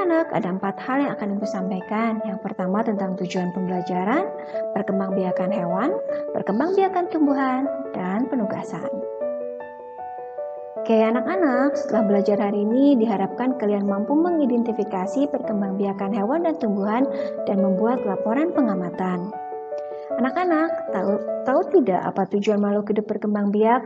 anak-anak, ada 4 hal yang akan Ibu sampaikan. Yang pertama tentang tujuan pembelajaran, perkembangbiakan hewan, perkembangbiakan tumbuhan, dan penugasan. Oke anak-anak, setelah belajar hari ini diharapkan kalian mampu mengidentifikasi perkembangbiakan hewan dan tumbuhan dan membuat laporan pengamatan. Anak-anak, tahu tidak apa tujuan makhluk hidup berkembang biak?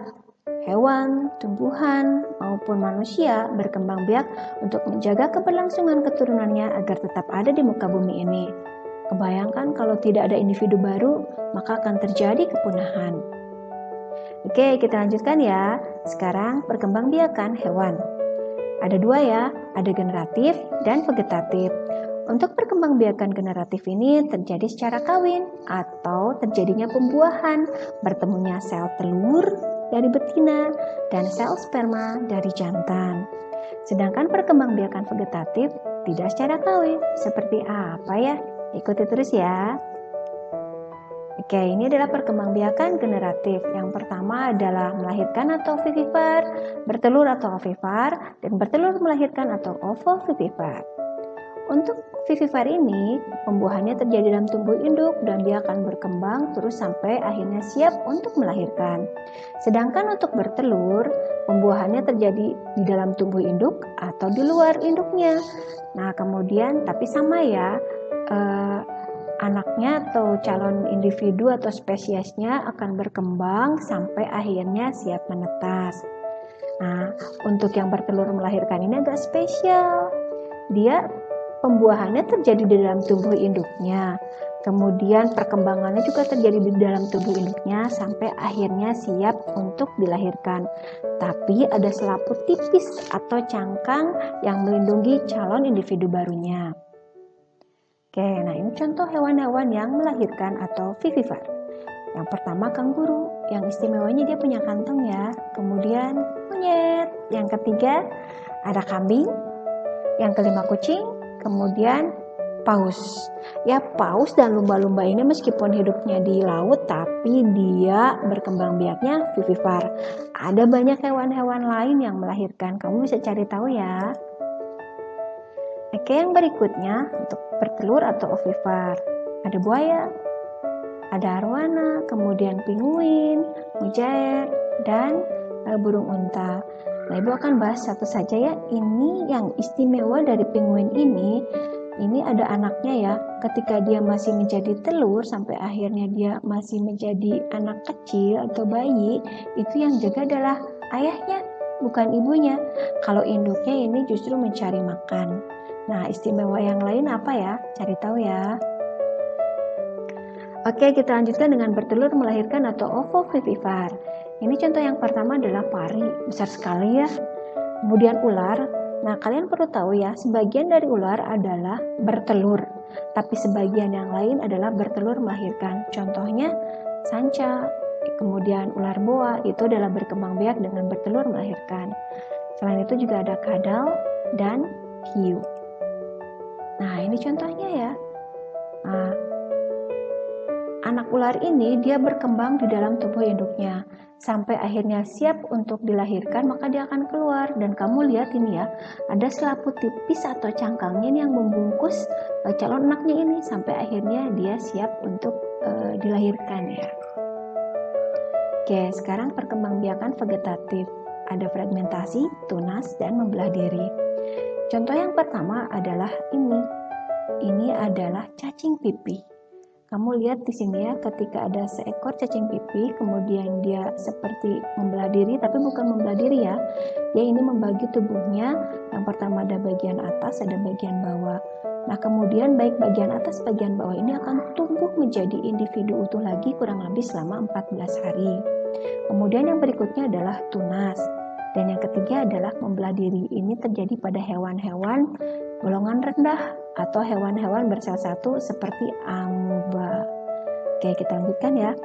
Hewan, tumbuhan, maupun manusia berkembang biak untuk menjaga keberlangsungan keturunannya agar tetap ada di muka bumi ini. Kebayangkan kalau tidak ada individu baru, maka akan terjadi kepunahan. Oke, kita lanjutkan ya. Sekarang perkembangbiakan hewan. Ada 2 ya, ada generatif dan vegetatif. Untuk perkembangbiakan generatif ini terjadi secara kawin atau terjadinya pembuahan, bertemunya sel telur dari betina dan sel sperma dari jantan. Sedangkan perkembangbiakan vegetatif tidak secara kawin. Seperti apa ya? Ikuti terus ya. Oke, ini adalah perkembangbiakan generatif. Yang pertama adalah melahirkan atau vivipar, bertelur atau ovipar, dan bertelur melahirkan atau ovovivipar. Untuk vivipar ini, pembuahannya terjadi dalam tubuh induk dan dia akan berkembang terus sampai akhirnya siap untuk melahirkan. Sedangkan untuk bertelur, pembuahannya terjadi di dalam tubuh induk atau di luar induknya. Nah, kemudian tapi sama ya, anaknya atau calon individu atau spesiesnya akan berkembang sampai akhirnya siap menetas. Nah, untuk yang bertelur melahirkan ini agak spesial. Dia pembuahannya terjadi di dalam tubuh induknya. Kemudian perkembangannya juga terjadi di dalam tubuh induknya sampai akhirnya siap untuk dilahirkan. Tapi ada selaput tipis atau cangkang yang melindungi calon individu barunya. Oke, nah ini contoh hewan-hewan yang melahirkan atau vivipar. Yang pertama kanguru, yang istimewanya dia punya kantong ya. Kemudian monyet. Yang ketiga ada kambing. Yang kelima kucing. Kemudian paus. Ya, paus dan lumba-lumba ini meskipun hidupnya di laut tapi dia berkembang biaknya vivipar. Ada banyak hewan-hewan lain yang melahirkan. Kamu bisa cari tahu ya. Oke, yang berikutnya untuk bertelur atau ovipar. Ada buaya, ada arwana, kemudian pinguin, mujair, dan burung unta. Nah, Ibu akan bahas satu saja ya. Ini yang istimewa dari pinguin ini ada anaknya ya. Ketika dia masih menjadi telur sampai akhirnya dia masih menjadi anak kecil atau bayi, itu yang jaga adalah ayahnya, bukan ibunya. Kalau induknya ini justru mencari makan. Nah, istimewa yang lain apa ya? Cari tahu ya. Oke, kita lanjutkan dengan bertelur melahirkan atau ovovivipar. Ini contoh yang pertama adalah pari, besar sekali ya. Kemudian ular. Nah, kalian perlu tahu ya, sebagian dari ular adalah bertelur, tapi sebagian yang lain adalah bertelur melahirkan. Contohnya sanca, kemudian ular boa itu adalah berkembang biak dengan bertelur melahirkan. Selain itu juga ada kadal dan hiu. Nah, ini contohnya ya. Nah, anak ular ini dia berkembang di dalam tubuh induknya sampai akhirnya siap untuk dilahirkan, maka dia akan keluar. Dan kamu lihat ini ya, ada selaput tipis atau cangkangnya yang membungkus calon anaknya ini sampai akhirnya dia siap untuk dilahirkan ya. Oke, sekarang perkembangbiakan vegetatif. Ada fragmentasi, tunas, dan membelah diri. Contoh yang pertama adalah ini. Ini adalah cacing pipih. Kamu lihat di sini ya, ketika ada seekor cacing pipih, kemudian dia seperti membelah diri, tapi bukan membelah diri ya. Dia ini membagi tubuhnya. Yang pertama ada bagian atas, ada bagian bawah. Nah, kemudian baik bagian atas, bagian bawah ini akan tumbuh menjadi individu utuh lagi kurang lebih selama 14 hari. Kemudian yang berikutnya adalah tunas. Dan yang ketiga adalah membelah diri. Ini terjadi pada hewan-hewan golongan rendah atau hewan-hewan bersel satu seperti amuba. Oke, kita lanjutkan ya.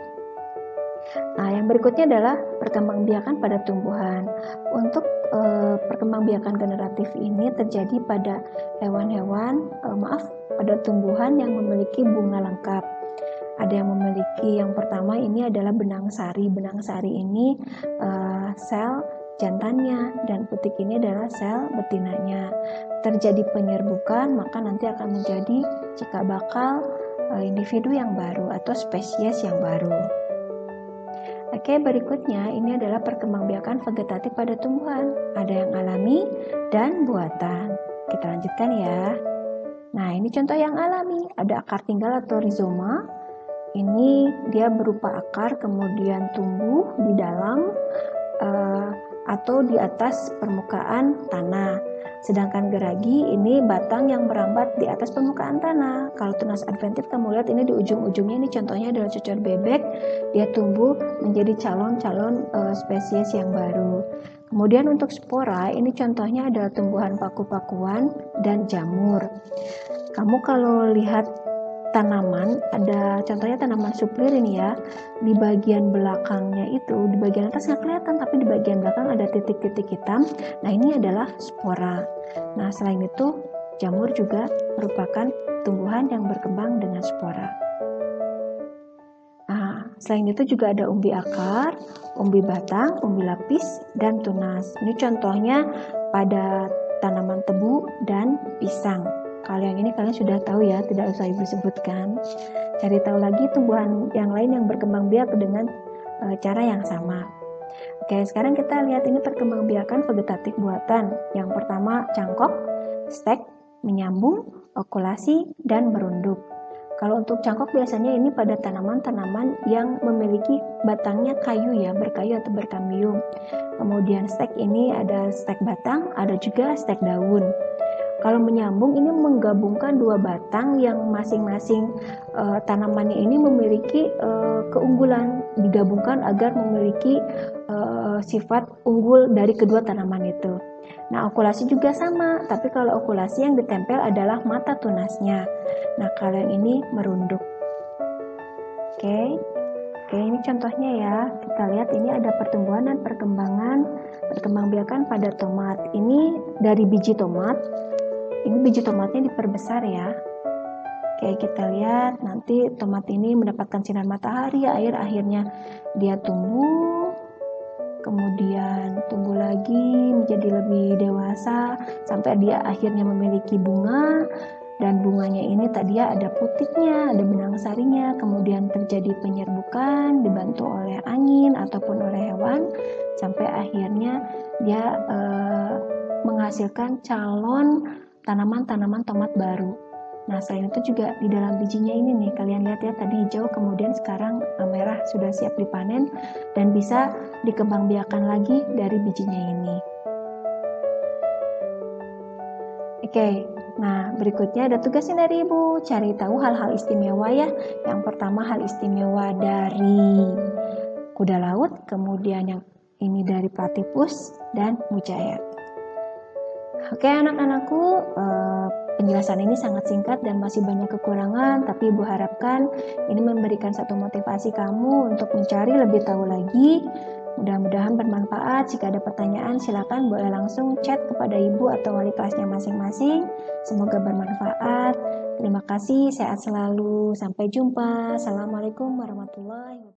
Nah, yang berikutnya adalah perkembangbiakan pada tumbuhan. Untuk perkembangbiakan generatif ini terjadi pada hewan-hewan, pada tumbuhan yang memiliki bunga lengkap. Ada yang memiliki, yang pertama ini adalah benang sari. Benang sari ini sel jantannya, dan putik ini adalah sel betinanya. Terjadi penyerbukan, maka nanti akan menjadi cikal bakal individu yang baru atau spesies yang baru. Oke, berikutnya ini adalah perkembangbiakan vegetatif pada tumbuhan. Ada yang alami dan buatan. Kita lanjutkan ya. Nah, ini contoh yang alami. Ada akar tinggal atau rizoma. Ini dia berupa akar kemudian tumbuh di dalam atau di atas permukaan tanah. Sedangkan geragi ini batang yang merambat di atas permukaan tanah. Kalau tunas adventif kamu lihat ini di ujung-ujungnya, ini contohnya adalah cocor bebek. Dia tumbuh menjadi calon-calon spesies yang baru. Kemudian untuk spora, ini contohnya adalah tumbuhan paku-pakuan dan jamur. Kamu kalau lihat tanaman, ada contohnya tanaman suplir ini ya, di bagian belakangnya itu, di bagian atas nggak kelihatan, tapi di bagian belakang ada titik-titik hitam. Nah, ini adalah spora. Nah, selain itu jamur juga merupakan tumbuhan yang berkembang dengan spora. Nah, selain itu juga ada umbi akar, umbi batang, umbi lapis, dan tunas. Ini contohnya pada tanaman tebu dan pisang. Kalau yang ini kalian sudah tahu ya, tidak usah ibu sebutkan. Cari tahu lagi tumbuhan yang lain yang berkembang biak dengan cara yang sama. Oke, sekarang kita lihat ini perkembangbiakan vegetatif buatan. Yang pertama cangkok, stek, menyambung, okulasi, dan merunduk. Kalau untuk cangkok biasanya ini pada tanaman-tanaman yang memiliki batangnya kayu ya, berkayu atau berkambium. Kemudian stek ini ada stek batang, ada juga stek daun. Kalau menyambung ini menggabungkan dua batang yang masing-masing tanamannya ini memiliki keunggulan, digabungkan agar memiliki sifat unggul dari kedua tanaman itu. Nah, okulasi juga sama, tapi kalau okulasi yang ditempel adalah mata tunasnya. Nah, kalau yang ini merunduk. Oke, ini contohnya ya. Kita lihat ini ada pertumbuhan dan perkembangbiakan pada tomat. Ini dari biji tomat. Ini biji tomatnya diperbesar ya. Oke, kita lihat nanti tomat ini mendapatkan sinar matahari, air, akhirnya dia tumbuh, kemudian tumbuh lagi menjadi lebih dewasa sampai dia akhirnya memiliki bunga, dan bunganya ini tadi ada putiknya, ada benang sarinya, kemudian terjadi penyerbukan dibantu oleh angin ataupun oleh hewan sampai akhirnya dia menghasilkan calon tanaman-tanaman tomat baru. Nah, selain itu juga di dalam bijinya ini nih, kalian lihat ya, tadi hijau, kemudian sekarang merah, sudah siap dipanen dan bisa dikembangbiakan lagi dari bijinya ini. Oke, nah berikutnya ada tugasnya dari ibu, cari tahu hal-hal istimewa ya. Yang pertama hal istimewa dari kuda laut, kemudian yang ini dari platypus dan mujair. Oke anak-anakku, penjelasan ini sangat singkat dan masih banyak kekurangan, tapi ibu harapkan ini memberikan satu motivasi kamu untuk mencari lebih tahu lagi. Mudah-mudahan bermanfaat. Jika ada pertanyaan silakan boleh langsung chat kepada ibu atau wali kelasnya masing-masing. Semoga bermanfaat. Terima kasih, sehat selalu. Sampai jumpa. Assalamualaikum warahmatullahi wabarakatuh.